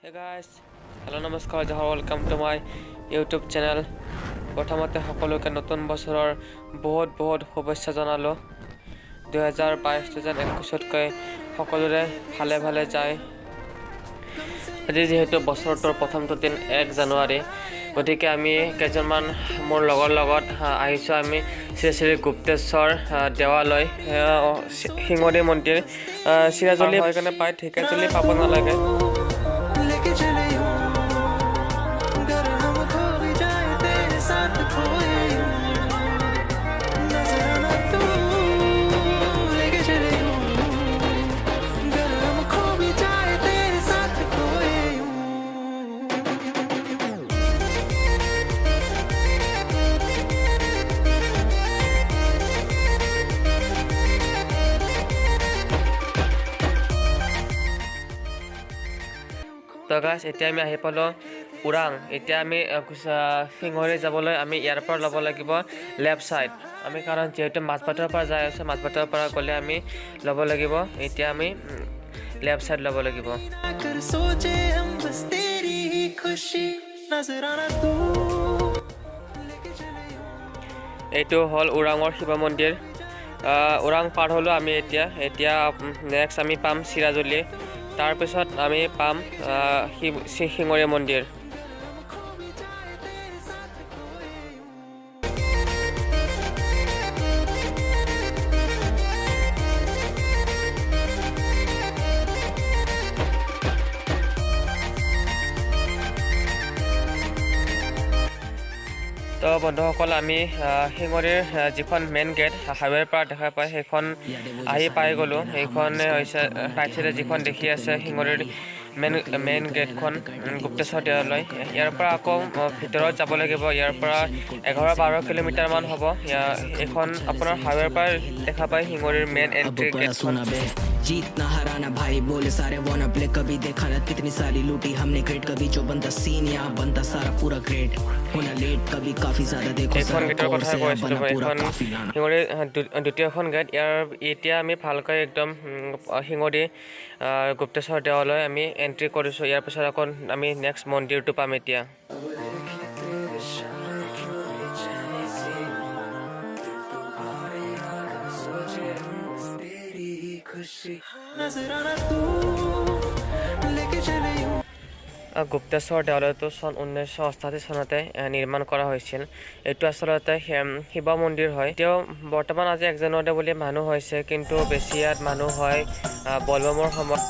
Hey guys, hello namaskar, welcome to my YouTube channel. প্ৰথমতে সকলোকে নতুন বছৰৰ বহুত শুভেচ্ছা জনালো 2022-2021কৈ সকলোৰে ভালে যায় আজি যেহেতু বছৰটোৰ প্ৰথমটো দিন 1 জানুৱাৰী গতিকে আমি কেইজনমান মোৰ লগৰ লগত আহিছো আমি শ্ৰী গুপ্তেশ্বৰ দেৱালয় সিংহদী মন্দিৰ চিৰাজুলি হৈ কেনে পাই ঢেকীয়াজুলি পাব নালাগে তো গাইস এতিয়া আমি আহি পালো উৰাং এতিয়া আমি সিংহৰী যাবলৈ আমি ইয়াৰ পৰা ল'ব লাগিব লেফট সাইড আমি কাৰণ যেহেতু মাছবাটৰ পৰা যাই আছে মাছবাটৰ পৰা গ'লে আমি ল'ব লাগিব এতিয়া আমি লেফট সাইড ল'ব লাগিব এইটো হল উৰাঙৰ শিৱ মন্দিৰ উৰাং পাৰ হলো আমি এতিয়া নেক্সট আমি পাম চিৰাজুলি তাৰ পিছত আমি পাম সিংহৰী মন্দিৰ তো বন্ধুসকল আমি সিংহৰীৰ যিখন মেইন গেট হাইৱেৰ পৰা দেখা পায় সেইখন আহি পাই গ'লো সেইখন হৈছে ৰাইট সাইডে যিখন দেখি আছে সিংহৰীৰ মেইন গেটখন গুপ্তেশ্বৰ দেৱালয় ইয়াৰ পৰা আকৌ ভিতৰত যাব লাগিব ইয়াৰ পৰা 11-12 কিলোমিটাৰ মান হ'ব এইখন আপোনাৰ হাইৱেৰ পৰা দেখা পায় সিংহৰীৰ মেইন এন্ট্ৰি গেটখন जीतना हराना भाई बोले सारे वाना प्ले कभी देखा ना कितनी सारी लूटी हमने ग्रेट कभी जो बनता सीन यहाँ बनता सारा पूरा ग्रेट होना लेट कभी काफी ज्यादा देखो सारा कोर से बना पूरा काफी गाना সিংহৰী দ্বিতীয়খন গেট ইয়াৰ এতিয়া আমি ভালকৈ একদম সিংহৰী গুপ্তেশ্বৰ দেৱালয় আমি এন্ট্ৰি কৰিছো ইয়াৰ পিছত আকৌ আমি নেক্সট মন্দিৰটো পাম এতিয়া গুপ্তেশ্বৰ দেৱালয়টো চন 1988 চনতে নিৰ্মাণ কৰা হৈছিল এইটো আচলতে শিৱ মন্দিৰ হয় তেওঁ বৰ্তমান আজি 1 জানুৱাৰী বুলি মানুহ হৈছে কিন্তু বেছি ইয়াত মানুহ হয় বলবমৰ সময়ত